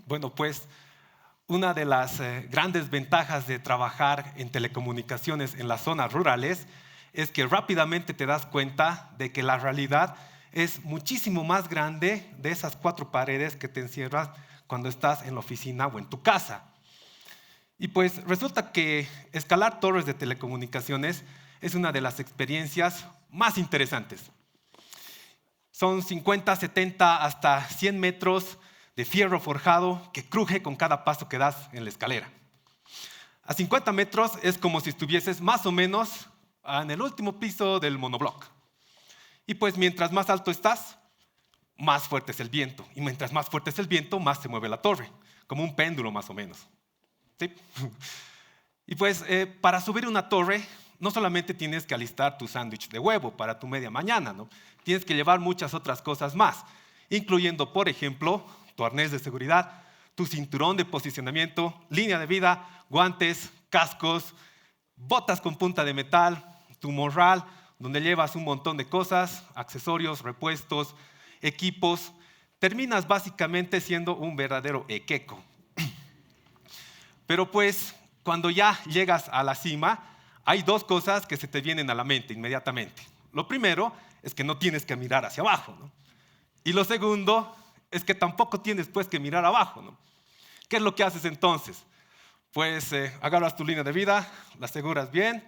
Bueno, pues una de las grandes ventajas de trabajar en telecomunicaciones en las zonas rurales es que rápidamente te das cuenta de que la realidad es muchísimo más grande de esas cuatro paredes que te encierras cuando estás en la oficina o en tu casa. Y pues resulta que escalar torres de telecomunicaciones es una de las experiencias más interesantes. Son 50, 70, hasta 100 metros de fierro forjado que cruje con cada paso que das en la escalera. A 50 metros es como si estuvieses más o menos en el último piso del monobloc. Y pues mientras más alto estás, más fuerte es el viento. Y mientras más fuerte es el viento, más se mueve la torre, como un péndulo más o menos. ¿Sí? Y pues para subir una torre, no solamente tienes que alistar tu sándwich de huevo para tu media mañana, ¿no? Tienes que llevar muchas otras cosas más, incluyendo, por ejemplo, tu arnés de seguridad, tu cinturón de posicionamiento, línea de vida, guantes, cascos, botas con punta de metal, tu morral, donde llevas un montón de cosas, accesorios, repuestos, equipos. Terminas básicamente siendo un verdadero equeco. Pero pues, cuando ya llegas a la cima, hay dos cosas que se te vienen a la mente inmediatamente. Lo primero es que no tienes que mirar hacia abajo, ¿no? Y lo segundo es que tampoco tienes pues que mirar abajo, ¿no? ¿Qué es lo que haces entonces? Pues agarras tu línea de vida, la aseguras bien,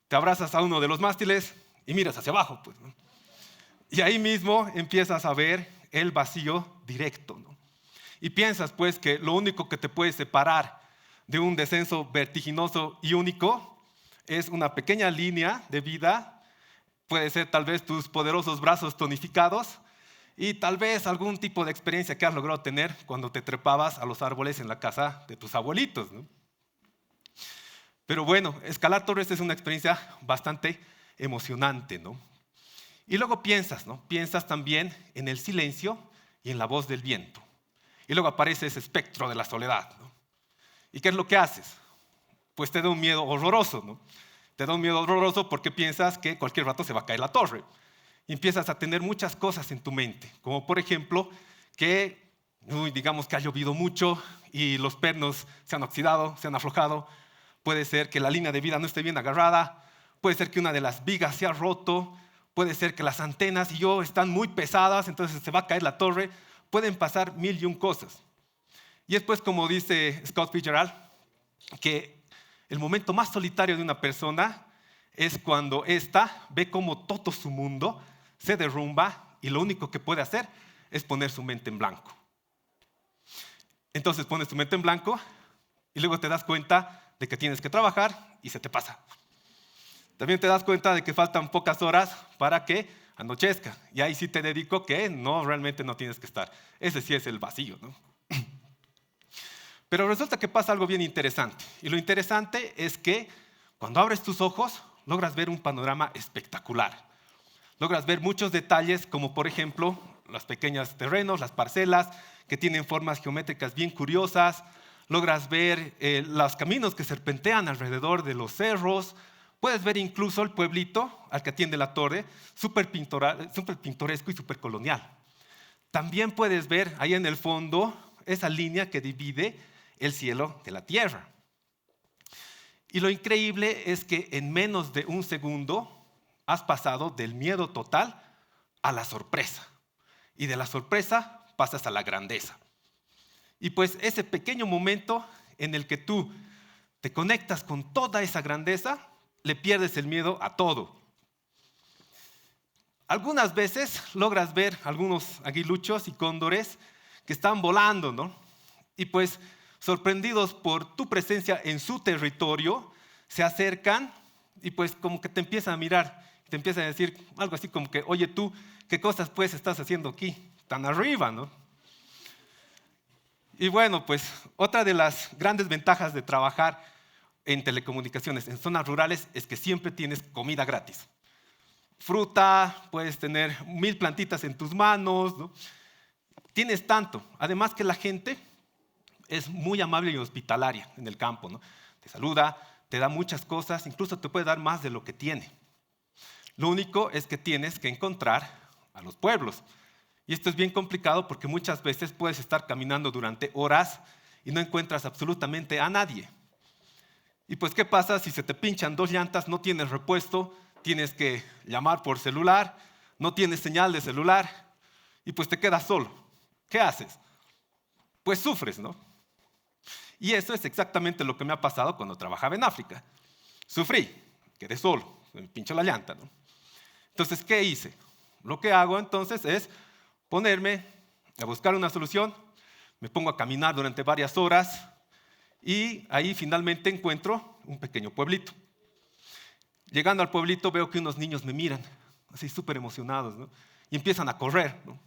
te abrazas a uno de los mástiles y miras hacia abajo, pues, ¿no? Y ahí mismo empiezas a ver el vacío directo, ¿no? Y piensas pues que lo único que te puede separar de un descenso vertiginoso y único es una pequeña línea de vida, puede ser tal vez tus poderosos brazos tonificados y tal vez algún tipo de experiencia que has logrado tener cuando te trepabas a los árboles en la casa de tus abuelitos, ¿no? Pero bueno, escalar torres es una experiencia bastante emocionante, ¿no? Y luego piensas, ¿no? Piensas también en el silencio y en la voz del viento. Y luego aparece ese espectro de la soledad, ¿no? ¿Y qué es lo que haces? Pues te da un miedo horroroso, ¿no? Te da un miedo horroroso porque piensas que cualquier rato se va a caer la torre. Y empiezas a tener muchas cosas en tu mente, como por ejemplo que, digamos que ha llovido mucho y los pernos se han oxidado, se han aflojado. Puede ser que la línea de vida no esté bien agarrada. Puede ser que una de las vigas se ha roto. Puede ser que las antenas y yo están muy pesadas, entonces se va a caer la torre. Pueden pasar mil y un cosas. Y después, como dice Scott Fitzgerald, que el momento más solitario de una persona es cuando ésta ve cómo todo su mundo se derrumba y lo único que puede hacer es poner su mente en blanco. Entonces pones tu mente en blanco y luego te das cuenta de que tienes que trabajar y se te pasa. También te das cuenta de que faltan pocas horas para que anochezca. Y ahí sí te dedico que realmente no tienes que estar. Ese sí es el vacío, ¿no? Pero resulta que pasa algo bien interesante. Y lo interesante es que cuando abres tus ojos, logras ver un panorama espectacular. Logras ver muchos detalles, como por ejemplo, los pequeños terrenos, las parcelas, que tienen formas geométricas bien curiosas. Logras ver los caminos que serpentean alrededor de los cerros. Puedes ver incluso el pueblito al que atiende la torre, súper pintoresco y súper colonial. También puedes ver ahí en el fondo esa línea que divide el cielo de la tierra. Y lo increíble es que en menos de un segundo has pasado del miedo total a la sorpresa. Y de la sorpresa pasas a la grandeza. Y pues ese pequeño momento en el que tú te conectas con toda esa grandeza, le pierdes el miedo a todo. Algunas veces logras ver algunos aguiluchos y cóndores que están volando, ¿no? Y pues sorprendidos por tu presencia en su territorio, se acercan y pues como que te empiezan a mirar, te empiezan a decir algo así como que, oye tú, ¿qué cosas pues estás haciendo aquí? Tan arriba, ¿no? Y bueno, pues otra de las grandes ventajas de trabajar en telecomunicaciones en zonas rurales es que siempre tienes comida gratis. Fruta, puedes tener 1000 plantitas en tus manos, ¿no? Tienes tanto. Además que la gente es muy amable y hospitalaria en el campo, ¿no? Te saluda, te da muchas cosas, incluso te puede dar más de lo que tiene. Lo único es que tienes que encontrar a los pueblos. Y esto es bien complicado porque muchas veces puedes estar caminando durante horas y no encuentras absolutamente a nadie. Y pues, ¿qué pasa si se te pinchan 2 llantas, no tienes repuesto, tienes que llamar por celular, no tienes señal de celular y pues te quedas solo? ¿Qué haces? Pues sufres, ¿no? Y eso es exactamente lo que me ha pasado cuando trabajaba en África. Sufrí, quedé solo, me pinchó la llanta, ¿no? Entonces, ¿qué hice? Lo que hago entonces es ponerme a buscar una solución, me pongo a caminar durante varias horas y ahí finalmente encuentro un pequeño pueblito. Llegando al pueblito veo que unos niños me miran, así súper emocionados, ¿no? Y empiezan a correr, ¿no?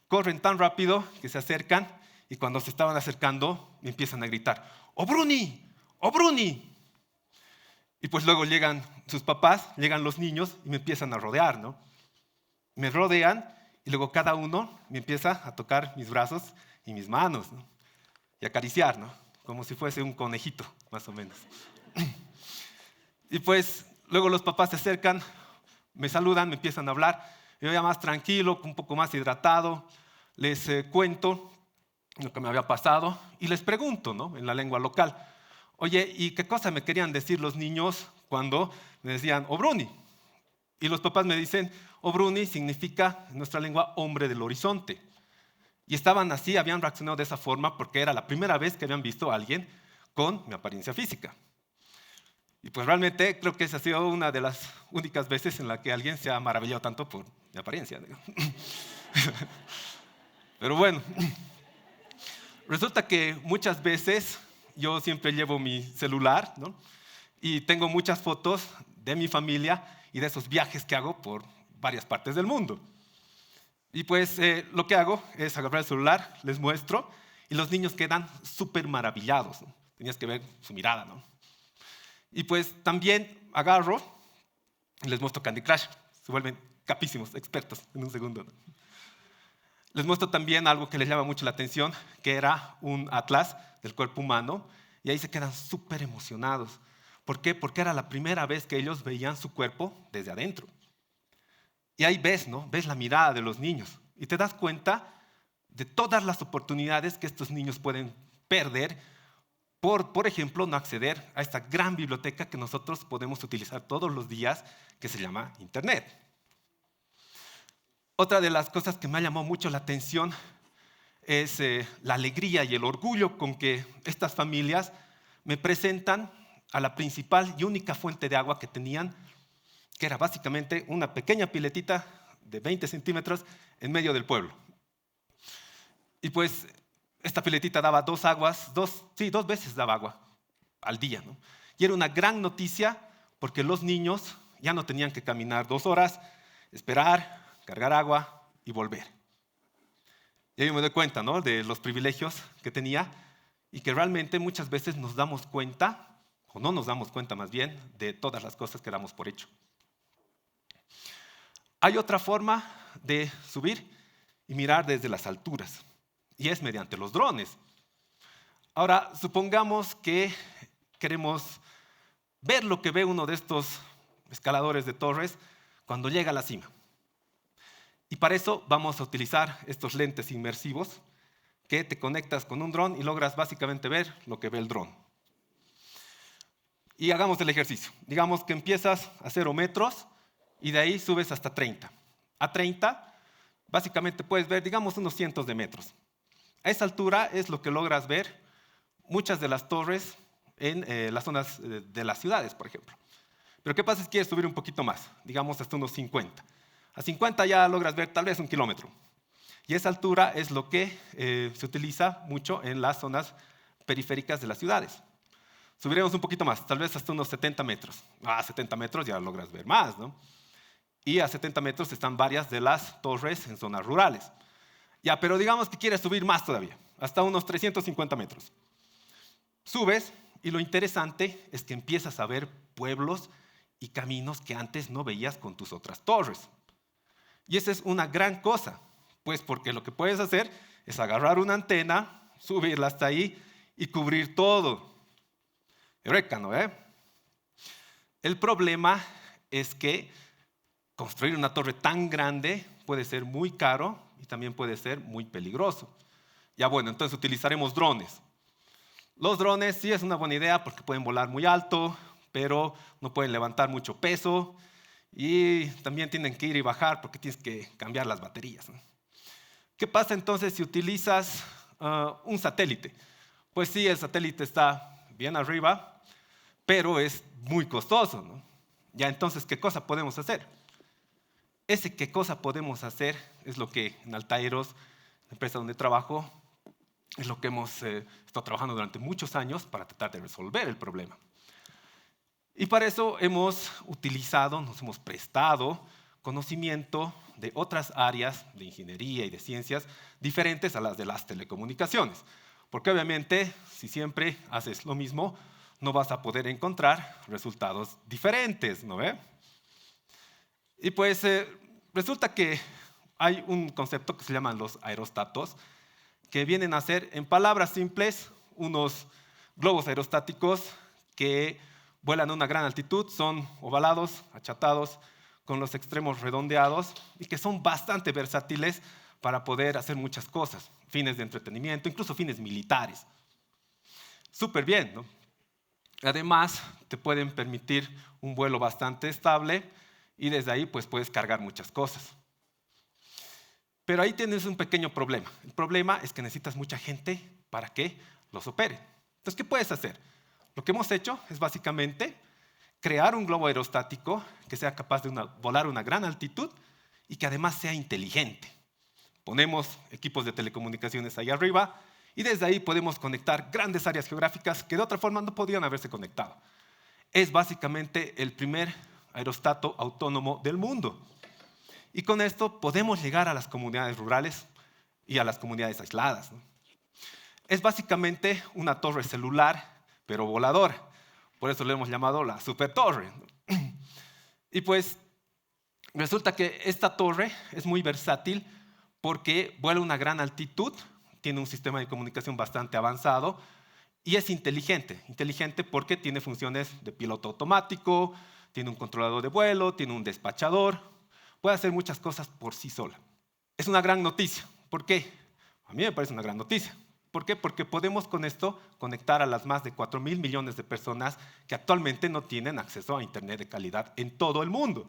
Corren tan rápido que se acercan y cuando se estaban acercando me empiezan a gritar, ¡Oh Bruni! ¡Oh Bruni! Y pues luego llegan sus papás, llegan los niños y me empiezan a rodear, ¿no? Me rodean y luego cada uno me empieza a tocar mis brazos y mis manos, ¿no? Y acariciar, ¿no? Como si fuese un conejito, más o menos. Y pues luego los papás se acercan, me saludan, me empiezan a hablar. Yo ya más tranquilo, un poco más hidratado, les cuento lo que me había pasado y les pregunto, ¿no? En la lengua local, oye, ¿y qué cosa me querían decir los niños cuando me decían Obruni? Y los papás me dicen, Obruni significa en nuestra lengua hombre del horizonte. Y estaban así, habían reaccionado de esa forma porque era la primera vez que habían visto a alguien con mi apariencia física. Y pues realmente creo que esa ha sido una de las únicas veces en la que alguien se ha maravillado tanto por mi apariencia. Pero bueno, resulta que muchas veces yo siempre llevo mi celular, ¿no? Y tengo muchas fotos de mi familia y de esos viajes que hago por varias partes del mundo. Y pues lo que hago es agarrar el celular, les muestro y los niños quedan súper maravillados, ¿no? Tenías que ver su mirada, ¿no? Y pues también agarro y les muestro Candy Crush. Se vuelven capísimos, expertos en un segundo, ¿no? Les muestro también algo que les llama mucho la atención, que era un atlas del cuerpo humano, y ahí se quedan súper emocionados. ¿Por qué? Porque era la primera vez que ellos veían su cuerpo desde adentro. Y ahí ves, ¿no? Ves la mirada de los niños y te das cuenta de todas las oportunidades que estos niños pueden perder por ejemplo, no acceder a esta gran biblioteca que nosotros podemos utilizar todos los días, que se llama Internet. Otra de las cosas que me ha llamado mucho la atención es la alegría y el orgullo con que estas familias me presentan a la principal y única fuente de agua que tenían, que era básicamente una pequeña piletita de 20 centímetros en medio del pueblo. Y pues esta piletita daba dos veces daba agua al día, ¿no? Y era una gran noticia porque los niños ya no tenían que caminar 2 horas, esperar, cargar agua y volver. Y ahí me doy cuenta, ¿no? De los privilegios que tenía y que realmente muchas veces nos damos cuenta, o no nos damos cuenta más bien, de todas las cosas que damos por hecho. Hay otra forma de subir y mirar desde las alturas, y es mediante los drones. Ahora, supongamos que queremos ver lo que ve uno de estos escaladores de torres cuando llega a la cima. Y para eso vamos a utilizar estos lentes inmersivos que te conectas con un dron y logras básicamente ver lo que ve el dron. Y hagamos el ejercicio. Digamos que empiezas a 0 metros y de ahí subes hasta 30. A 30, básicamente puedes ver, digamos, unos cientos de metros. A esa altura es lo que logras ver muchas de las torres en las zonas de las ciudades, por ejemplo. Pero ¿qué pasa si quieres subir un poquito más? Digamos hasta unos 50. A 50 ya logras ver tal vez 1 kilómetro. Y esa altura es lo que se utiliza mucho en las zonas periféricas de las ciudades. Subiremos un poquito más, tal vez hasta unos 70 metros. A 70 metros ya logras ver más, ¿no? Y a 70 metros están varias de las torres en zonas rurales. Ya, pero digamos que quieres subir más todavía, hasta unos 350 metros. Subes y lo interesante es que empiezas a ver pueblos y caminos que antes no veías con tus otras torres. Y esa es una gran cosa, pues porque lo que puedes hacer es agarrar una antena, subirla hasta ahí y cubrir todo. Eureka, ¿no? El problema es que construir una torre tan grande puede ser muy caro y también puede ser muy peligroso. Ya bueno, entonces utilizaremos drones. Los drones sí es una buena idea porque pueden volar muy alto, pero no pueden levantar mucho peso y también tienen que ir y bajar porque tienes que cambiar las baterías, ¿no? ¿Qué pasa entonces si utilizas un satélite? Pues sí, el satélite está bien arriba, pero es muy costoso, ¿no? Ya entonces, ¿qué cosa podemos hacer? Ese qué cosa podemos hacer es lo que en Altaeros, la empresa donde trabajo, es lo que hemos estado trabajando durante muchos años para tratar de resolver el problema. Y para eso hemos utilizado, nos hemos prestado conocimiento de otras áreas de ingeniería y de ciencias diferentes a las de las telecomunicaciones. Porque obviamente, si siempre haces lo mismo, no vas a poder encontrar resultados diferentes, ¿no ve? Y pues resulta que hay un concepto que se llaman los aerostatos, que vienen a ser, en palabras simples, unos globos aerostáticos que vuelan a una gran altitud, son ovalados, achatados, con los extremos redondeados y que son bastante versátiles para poder hacer muchas cosas, fines de entretenimiento, incluso fines militares. Súper bien, ¿no? Además, te pueden permitir un vuelo bastante estable y desde ahí pues, puedes cargar muchas cosas. Pero ahí tienes un pequeño problema. El problema es que necesitas mucha gente para que los opere. Entonces, ¿qué puedes hacer? Lo que hemos hecho es básicamente crear un globo aerostático que sea capaz de volar a una gran altitud y que además sea inteligente. Ponemos equipos de telecomunicaciones ahí arriba y desde ahí podemos conectar grandes áreas geográficas que de otra forma no podrían haberse conectado. Es básicamente el primer aerostato autónomo del mundo. Y con esto podemos llegar a las comunidades rurales y a las comunidades aisladas, ¿no? Es básicamente una torre celular, pero voladora. Por eso le hemos llamado la supertorre, ¿no? Y pues resulta que esta torre es muy versátil porque vuela a una gran altitud, tiene un sistema de comunicación bastante avanzado y es inteligente. Inteligente porque tiene funciones de piloto automático, tiene un controlador de vuelo, tiene un despachador, puede hacer muchas cosas por sí sola. Es una gran noticia. ¿Por qué? A mí me parece una gran noticia. ¿Por qué? Porque podemos con esto conectar a las más de 4.000 millones de personas que actualmente no tienen acceso a Internet de calidad en todo el mundo.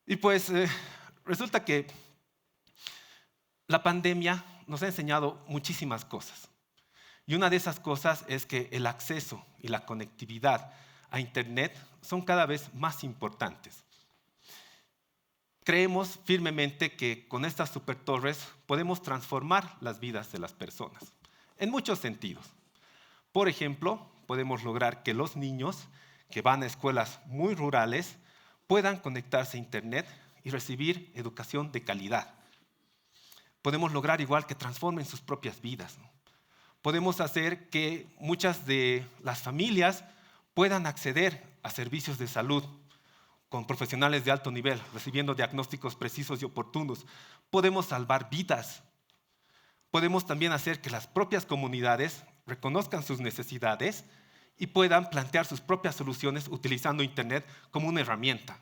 Y pues resulta que la pandemia nos ha enseñado muchísimas cosas. Y una de esas cosas es que el acceso y la conectividad a Internet son cada vez más importantes. Creemos firmemente que con estas supertorres podemos transformar las vidas de las personas, en muchos sentidos. Por ejemplo, podemos lograr que los niños que van a escuelas muy rurales puedan conectarse a Internet y recibir educación de calidad. Podemos lograr igual que transformen sus propias vidas, ¿no? Podemos hacer que muchas de las familias puedan acceder a servicios de salud con profesionales de alto nivel, recibiendo diagnósticos precisos y oportunos. Podemos salvar vidas. Podemos también hacer que las propias comunidades reconozcan sus necesidades y puedan plantear sus propias soluciones utilizando Internet como una herramienta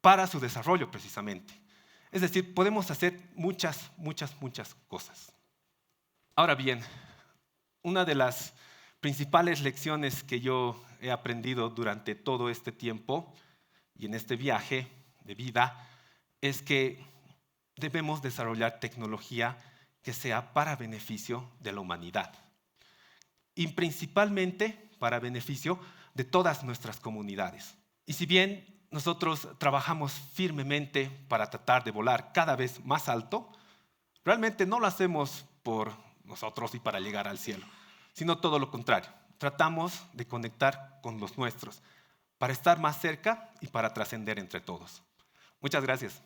para su desarrollo precisamente. Es decir, podemos hacer muchas cosas. Ahora bien, una de las principales lecciones que yo he aprendido durante todo este tiempo y en este viaje de vida es que debemos desarrollar tecnología que sea para beneficio de la humanidad y principalmente para beneficio de todas nuestras comunidades. Y si bien nosotros trabajamos firmemente para tratar de volar cada vez más alto, realmente no lo hacemos por nosotros y para llegar al cielo, sino todo lo contrario. Tratamos de conectar con los nuestros para estar más cerca y para trascender entre todos. Muchas gracias.